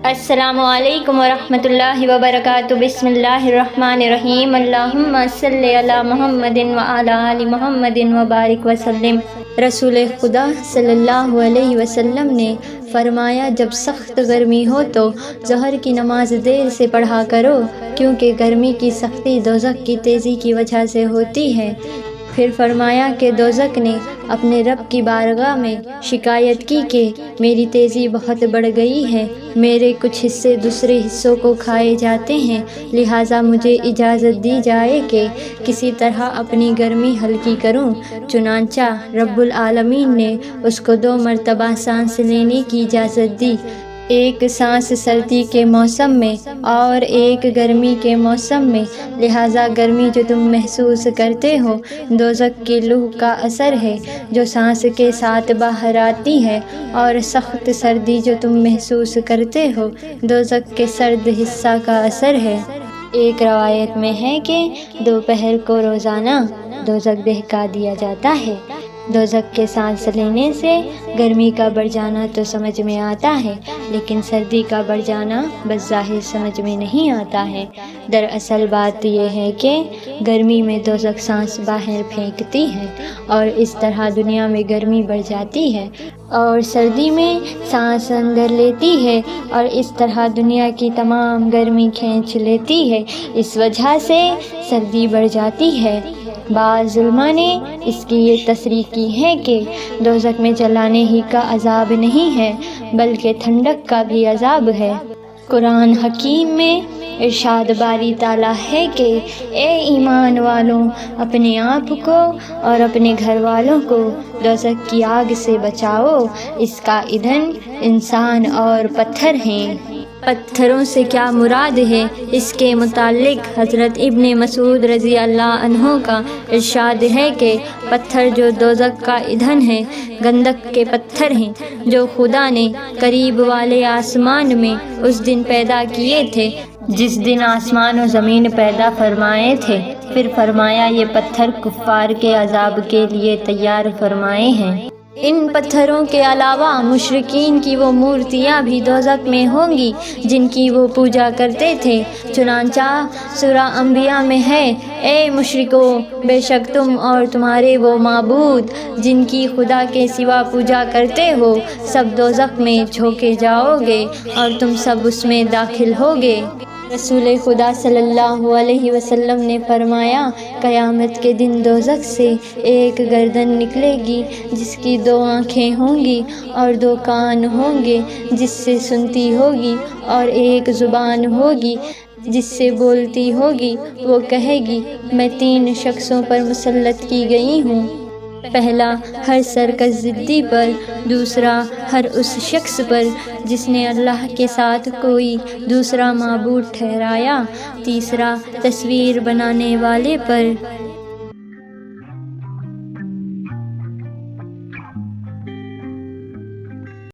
السلام علیکم ورحمۃ اللہ وبرکاتہ۔ بسم اللہ الرحمن الرحیم۔ اللہم صلی علی محمد وعلی آل محمد وبارک وسلم۔ رسول خدا صلی اللہ علیہ وسلم نے فرمایا، جب سخت گرمی ہو تو ظہر کی نماز دیر سے پڑھا کرو، کیونکہ گرمی کی سختی دوزخ کی تیزی کی وجہ سے ہوتی ہے۔ پھر فرمایا کہ دوزخ نے اپنے رب کی بارگاہ میں شکایت کی کہ میری تیزی بہت بڑھ گئی ہے، میرے کچھ حصے دوسرے حصوں کو کھائے جاتے ہیں، لہٰذا مجھے اجازت دی جائے کہ کسی طرح اپنی گرمی ہلکی کروں۔ چنانچہ رب العالمین نے اس کو 2 مرتبہ سانس لینے کی اجازت دی، ایک سانس سردی کے موسم میں اور ایک گرمی کے موسم میں، لہٰذا گرمی جو تم محسوس کرتے ہو دوزخ کی لو کا اثر ہے جو سانس کے ساتھ باہر آتی ہے، اور سخت سردی جو تم محسوس کرتے ہو دوزخ کے سرد حصہ کا اثر ہے۔ ایک روایت میں ہے کہ دوپہر کو روزانہ دوزخ دہکا دیا جاتا ہے۔ دوزخ کے سانس لینے سے گرمی کا بڑھ جانا تو سمجھ میں آتا ہے، لیکن سردی کا بڑھ جانا بظاہر سمجھ میں نہیں آتا ہے۔ دراصل بات یہ ہے کہ گرمی میں دوزخ سانس باہر پھینکتی ہے اور اس طرح دنیا میں گرمی بڑھ جاتی ہے، اور سردی میں سانس اندر لیتی ہے اور اس طرح دنیا کی تمام گرمی کھینچ لیتی ہے، اس وجہ سے سردی بڑھ جاتی ہے۔ بعض علماء نے اس کی یہ تصریح کی ہے کہ دوزخ میں جلانے ہی کا عذاب نہیں ہے بلکہ ٹھنڈک کا بھی عذاب ہے۔ قرآن حکیم میں ارشاد باری تعالیٰ ہے کہ اے ایمان والوں، اپنے آپ کو اور اپنے گھر والوں کو دوزخ کی آگ سے بچاؤ، اس کا ایندھن انسان اور پتھر ہیں۔ پتھروں سے کیا مراد ہے؟ اس کے متعلق حضرت ابن مسعود رضی اللہ عنہ کا ارشاد ہے کہ پتھر جو دوزخ کا ایندھن ہے گندھک کے پتھر ہیں جو خدا نے قریب والے آسمان میں اس دن پیدا کیے تھے جس دن آسمان و زمین پیدا فرمائے تھے، پھر فرمایا یہ پتھر کفار کے عذاب کے لیے تیار فرمائے ہیں۔ ان پتھروں کے علاوہ مشرکین کی وہ مورتیاں بھی دوزخ میں ہوں گی جن کی وہ پوجا کرتے تھے۔ چنانچہ سورہ انبیاء میں ہے، اے مشرکو، بے شک تم اور تمہارے وہ معبود جن کی خدا کے سوا پوجا کرتے ہو سب دوزخ میں جھونکے جاؤ گے اور تم سب اس میں داخل ہوگے۔ رسول خدا صلی اللہ علیہ وسلم نے فرمایا، قیامت کے دن دوزخ سے ایک گردن نکلے گی جس کی 2 آنکھیں ہوں گی اور 2 کان ہوں گے جس سے سنتی ہوگی، اور ایک زبان ہوگی جس سے بولتی ہوگی۔ وہ کہے گی، میں 3 شخصوں پر مسلط کی گئی ہوں، پہلا ہر سرکش ضدی پر، دوسرا ہر اس شخص پر جس نے اللہ کے ساتھ کوئی دوسرا معبود ٹھہرایا، تیسرا تصویر بنانے والے پر۔